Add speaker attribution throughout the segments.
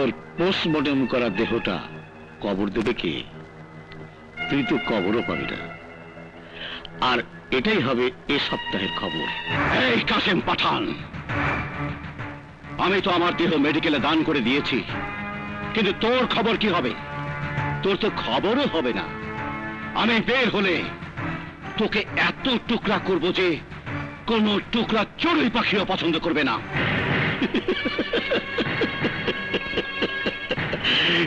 Speaker 1: তোর পোস্টমর্টম করা দেহটা কবর দেবে কে? তুই তো কবরও পাবি না। আর এটাই হবে এ সপ্তাহের খবর।
Speaker 2: এই কাসেম পাঠান, আমি তো আমার দেহ মেডিকেলে দান করে দিয়েছি, কিন্তু তোর খবর কি হবে? তোর তো খবরও হবে না। আমি বের হলে তোকে এত টুকরা করব যে কোন টুকরা চড়ুই পাখিও পছন্দ করবে না।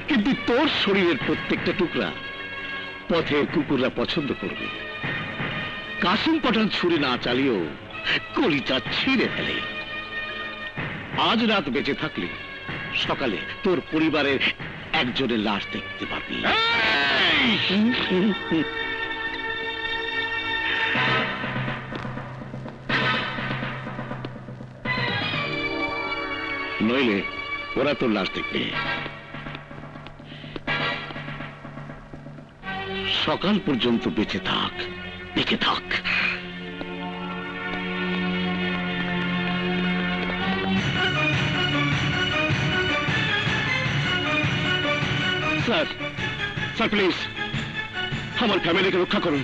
Speaker 1: কিন্তু তোর শরীরের প্রত্যেকটা টুকরা পথের কুকুররা পছন্দ করবে। কাসিম পাঠান ছুরি না চালিয়েও কলিজা ছিঁড়ে ফেলে। আজ রাত বেঁচে থাকলে সকালে তোর পরিবারের একজনের লাশ দেখতে পাবি। নইলে ওরা তোর লাশ দেখবে। সকাল পর্যন্ত বেঁচে থাক, বেঁচে থাক।
Speaker 2: স্যার, স্যার প্লিজ আমার ফ্যামিলিকে রক্ষা করুন।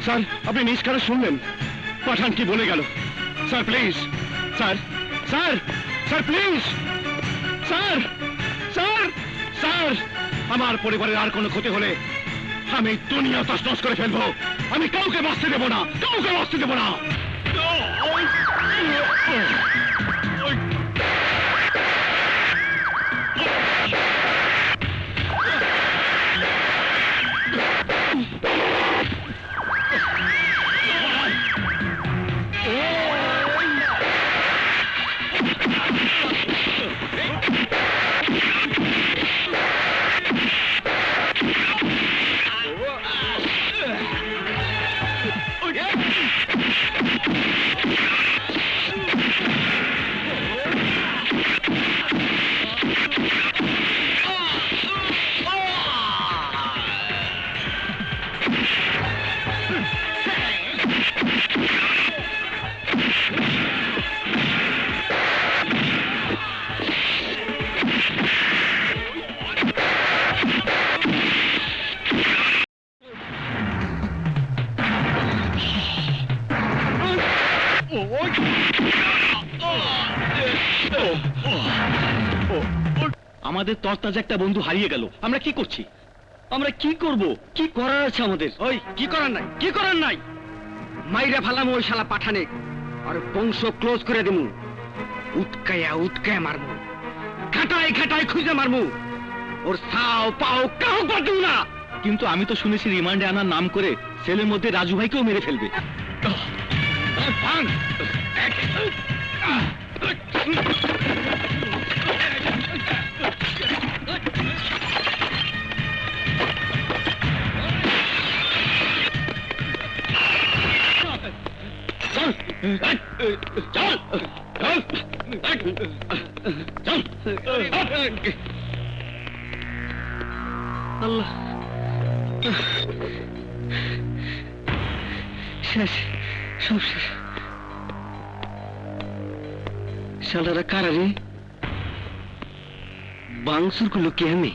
Speaker 2: স্যার, আপনি নিজ কানে শুনলেন পাঠান কি বলে গেল। Sir please, sir, sir, sir please, sir, sir, sir, আমার পরিবারের আর কোনো ক্ষতি হলে আমি দুনিয়া তছনছ করে ফেলবো। আমি কাউকে বাঁচতে দেবো না, কাউকে বাঁচতে দেবো না।
Speaker 3: আমাদের তরতাজা একটা বন্ধু হারিয়ে গেল। আমরা কি করছি? আমরা কি করব? কি করার আছে আমাদের?
Speaker 2: ওই কি করার নাই, কি করার নাই? মাইরা ফালামু ওই শালা পাঠানে, আর বংশ ক্লোজ করে দিমু। উৎকায়া উৎকায়া মারমু, খাটাই খাটাই খুঁজে মারমু। ওর সাও পাও কাউ বাদু না।
Speaker 3: কিন্তু আমি তো শুনেছি রিমান্ডে আনার নাম করে সেলের মধ্যে রাজু ভাইকেও মেরে ফেলবে।
Speaker 2: আল্লাহ, শেষ, সব শেষ। শালারা কারা রে? বাংসুর গুলো কে? আমি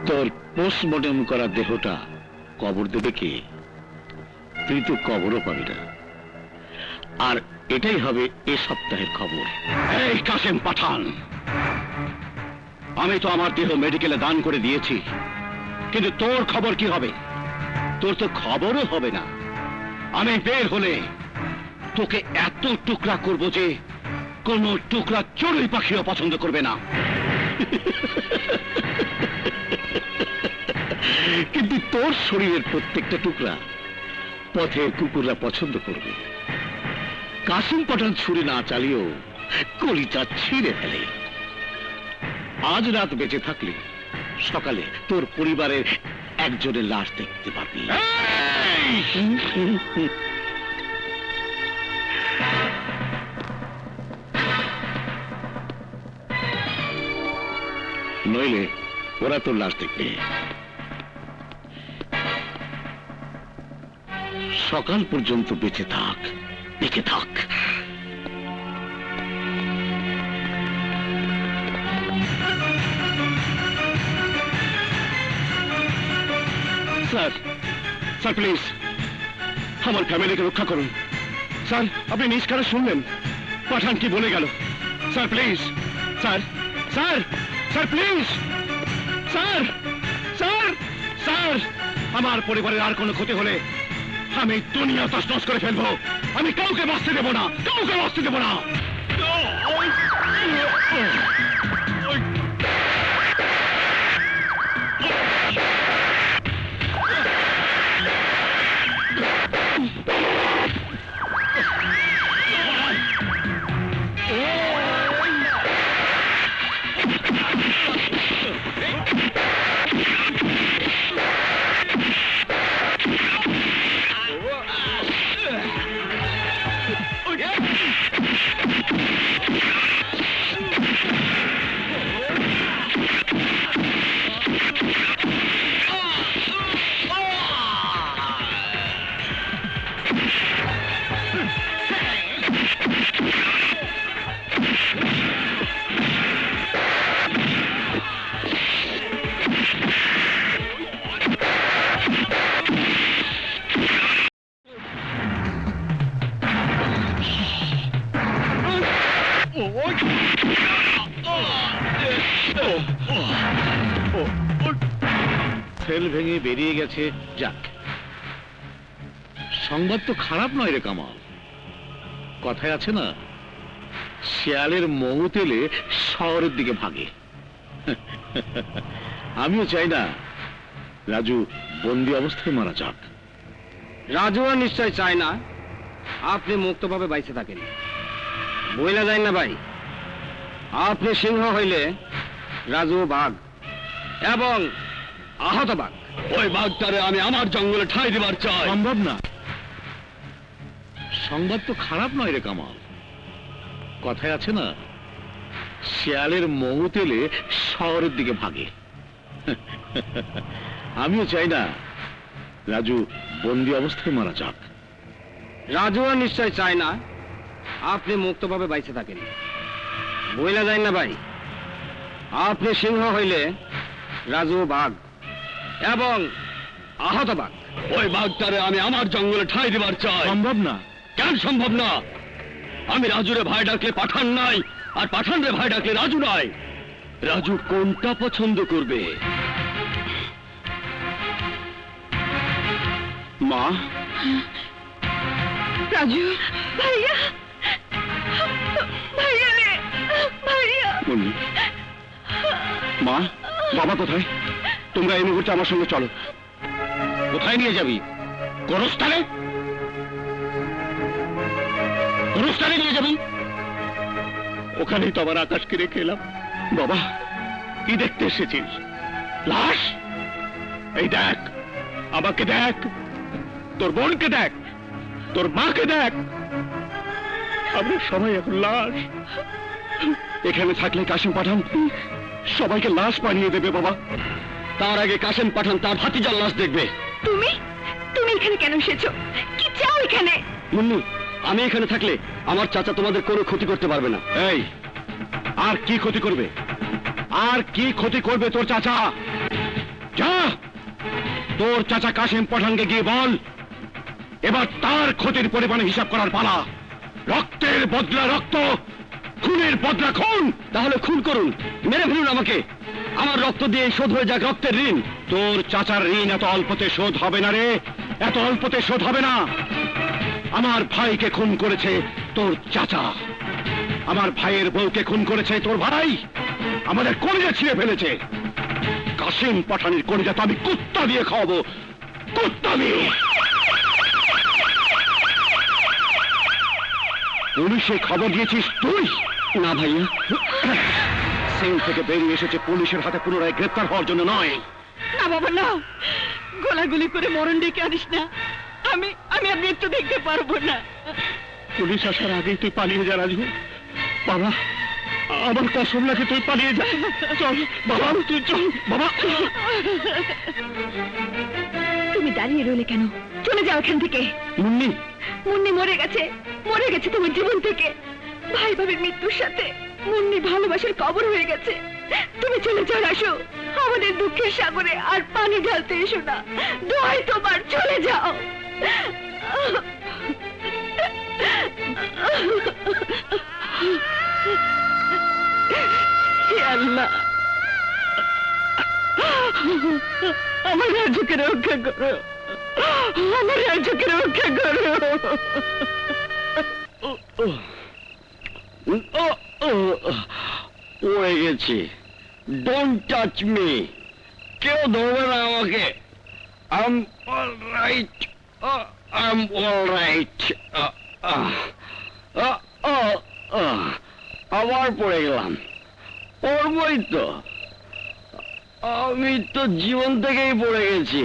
Speaker 1: তোর পোস্টমর্টম করা দেহটা কবর দেবে কে? তুই তো কবরও পাবি না। আর এটাই হবে এ সপ্তাহের খবর।
Speaker 2: এই কাসেম পাঠান, আমি তো আমার দেহ মেডিকেলে দান করে দিয়েছি, কিন্তু তোর খবর কি হবে? তোর তো খবরও হবে না। আমি বের হলে তোকে এত টুকরা করব যে কোন টুকরা চড়ুই পাখিও পছন্দ করবে না।
Speaker 1: কিন্তু তোর শরীরের প্রত্যেকটা টুকরা পথের কুকুররা পছন্দ করবে। কাসিম পাঠান ছুরি না চালিয়েও কলিজা ছিঁড়ে ফেলে। আজ রাত বেঁচে থাকলে সকালে তোর পরিবারের একজনের লাশ দেখতে পাবি। নইলে ওরা তোর লাশ দেখবে। সকাল পর্যন্ত বেঁচে থাক, বেঁচে থাক।
Speaker 2: স্যার, স্যার প্লিজ আমার ফ্যামিলিকে রক্ষা করুন। স্যার, আপনি নিজ কানে শুনলেন পাঠান কি বলে গেল। Sir please, sir, sir, sir please, sir, sir, sir, আমার পরিবারের আর কোনো ক্ষতি হলে আমি দুনিয়া তছনছ করে ফেলবো। আমি কাউকে বাঁচতে দেবো না, কাউকে বাঁচতে দেবো না।
Speaker 1: সেল ভেঙে বেরিয়ে গেছে, যাক। সংবাদ তো খারাপ নয় রে কামাল। কথায় আছে না, শিয়ালের মহু তেলে শহরের দিকে ভাগে। আমিও চাই না রাজু বন্দি অবস্থায় মারা যাক।
Speaker 3: রাজুও নিশ্চয় চায় না আপনি মুক্তভাবে বাইসে থাকেন। বইলা যায় না ভাই, আপনি সিংহ হইলে রাজু বাঘ এবং আহত বাঘ। ওই বাঘটারে আমি আমার জঙ্গলে ঠাঁই দিবার চাই।
Speaker 1: সম্ভব না। সংবাদ তো খারাপ নয় রে কামাল। কথায় আছে না, শিয়ালের মহু তেলে শহরের দিকে ভাগে। আমিও চাই না রাজু বন্দি অবস্থায় মারা যাক।
Speaker 3: রাজুও নিশ্চয় চায় না আপনি মুক্তভাবে বাইসে থাকেন। বইলা যায় না ভাই, আপনি সিংহ হইলে রাজু বাঘ এবং আহত বাঘ। ওই বাঘটারে আমি আমার জঙ্গলে ঠাঁই দিবার চাই।
Speaker 1: সম্ভব না।
Speaker 3: কেন সম্ভব না? আমি রাজুরে ভাই ডাকলে পাঠান নাই, আর পাঠান রে ভাই ডাকলে রাজু নাই। রাজু কোনটা পছন্দ করবে?
Speaker 2: মা,
Speaker 4: রাজু ভাইয়া, ভাইয়া রে, ভাইয়া।
Speaker 2: মুন্নি, মা, বাবা কোথায়? তোমরা এই মুহূর্তে আমার সঙ্গে চলো।
Speaker 1: কোথায় নিয়ে যাবি? গোরস্থানে? গোরস্থানে নিয়ে যাবি? ওখানেই তো আবার আকাশকে রেখে এলাম।
Speaker 2: বাবা,
Speaker 1: কি দেখতে এসেছিস? লাশ? এই দেখ, আমাকে দেখ, তোর বোনকে দেখ, তোর মাকে দেখ, আমরা সবাই এখন লাশ।
Speaker 2: এখানে থাকলে কাশিম পাঠান সবাইকে লাশ বানিয়ে দেবে বাবা।
Speaker 3: তার আগে কাসেম পাঠান তার ভাতিজার লাশ দেখবে।
Speaker 4: তুমি তুমি এখানে কেন এসেছো? কি চাও এখানে?
Speaker 3: মুন্নি, আমি এখানে থাকলে আমার চাচা তোমাদের কোনো ক্ষতি করতে পারবে না।
Speaker 2: এই, আর কি ক্ষতি করবে? আর কি ক্ষতি করবে তোর চাচা? যা, তোর চাচা কাশিম পাঠানকে গিয়ে বল, এবার তার ক্ষতির পরিমাণে হিসাব করার পালা। রক্তের বদলা রক্ত, খুনের বদলা খুন।
Speaker 3: তাহলে খুন করুন, মেরে ফেলুন আমাকে। আমার রক্ত দিয়ে শোধ হয়ে যাক রক্তের ঋণ।
Speaker 2: তোর চাচার ঋণ এত অল্পতে শোধ হবে না রে, এত অল্পতে শোধ হবে না। আমার ভাইকে খুন করেছে তোর চাচা, আমার ভাইয়ের বউকে খুন করেছে তোর ভাই, আমাদের কলিজা ছিঁড়ে ফেলেছে। কাসেম পাঠানের কলিজা তো আমি কুত্তা দিয়ে খাওয়াবো, কুত্তা দিয়ে। পুলিশে খবর দিয়েছিস তুই?
Speaker 3: না ভাইয়া,
Speaker 2: সিং থেকে বেরিয়ে এসেছে পুলিশের হাতে পুনরায় গ্রেপ্তার হওয়ার জন্য নয়।
Speaker 4: না বাবা না, গোলাগুলি করে মরণ ডেকে আনিস না। আমি আমি আর মৃত্যু দেখতে পারবো না।
Speaker 2: পুলিশ আসার আগেই তুই পালিয়ে যা রাজু। বাবা, আমার কসম লাগে তুই পালিয়ে যা। চল বাবা, তুই চল বাবা।
Speaker 4: তুমি দাঁড়িয়ে রইলে কেন? চলে যাও এখান থেকে।
Speaker 2: মুন্নি,
Speaker 4: মুন্নি মরে গেছে, মরে গেছে তোমার জীবন থেকে। ভাই ভাবির মৃত্যুর সাথে মুন্নি ভালোবাসার কবর হয়ে গেছে। তুমি চলে যাও রাসু, আমাদের দুঃখের সাগরে আর পানি ঢালতে এসো না। দোহাই তোমার, চলে যাও। হে আল্লাহ, আমার রাজুকে রক্ষা করো, আমার রাজুকে রক্ষা করো।
Speaker 3: পড়ে গেছি। ডোন্ট টাচ মি, কেউ ধরবে না আমাকে। I am all right, I am all right. আবার পড়ে গেলাম। পড়বই তো, আমি তো জীবন থেকেই পড়ে গেছি।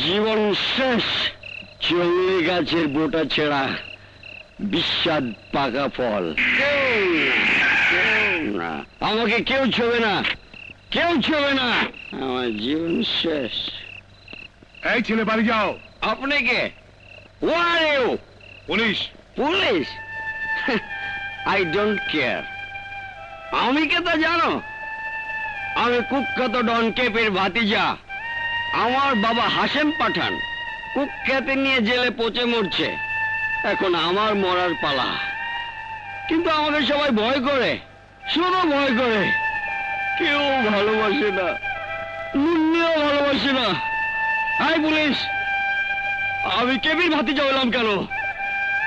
Speaker 3: জীবন শেষ, জঙ্গলি গাছের বোটা ছেঁড়া, বিস্বাদ পাকা ফল। কেউ না, আমাকে কেউ ছোবে না, কেউ ছোবে না। আমার জীবন শেষ।
Speaker 2: এই ছেলে বাড়ি যাও।
Speaker 3: আপনি কে? Who are you?
Speaker 2: Police.
Speaker 3: Police? I don't care. আমি কে তা জানো? আমি কুখ্যাত ডন কেপের ভাতিজা। আমার বাবা হাশেম পাঠান কুখ্যাতি নিয়ে জেলে পচে মরছে। এখন আমার মরার পালা। কিন্তু আমাকে সবাই ভয় করে, শুধু ভয় করে। কেউ ভালোবাসে না, মুন্নিও ভালোবাসে না। হাই পুলিশ, আমি কেবির ভাতিজা হলাম কেন?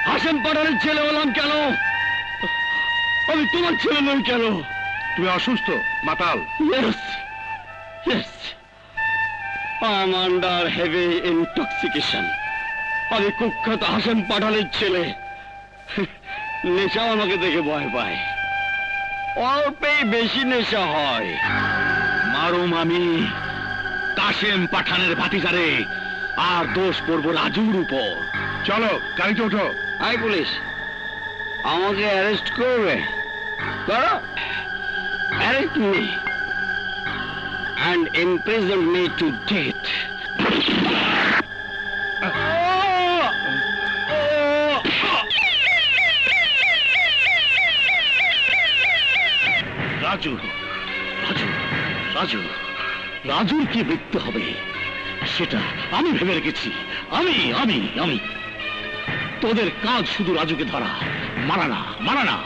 Speaker 3: হাশেম পাঠানের ছেলে হলাম কেন? আমি তোমার ছেলে নই কেন?
Speaker 2: তুমি অসুস্থ, মাতাল।
Speaker 3: Yes, yes. I'm under heavy intoxication. আমি কুখ্যাত হাশেম পাঠানের ছেলে। নেশা আমাকে দেখে ভয় পায়। অল্পেই বেশি নেশা হয়।
Speaker 1: মারুম আমি কাসেম পাঠানের ভাতিজারে, আর দোষ পড়বো রাজুর উপর।
Speaker 2: চলো গাড়িতে ওঠো।
Speaker 3: হাই পুলিশ, আমাকে অ্যারেস্ট করবে? করো, arrest me and imprison me to death.
Speaker 1: Raju, Raju, Raju, রাজুর কি মৃত্যু হবে সেটা আমি ভেবে রেখেছি। আমি আমি আমি তোদের কাজ শুধু রাজুকে ধরা, মারা না, মারা না।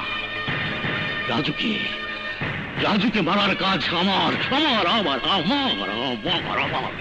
Speaker 1: রাজুকে, রাজুকে মারার কাজ আমার আমার আমার আমার আমার আমার আমার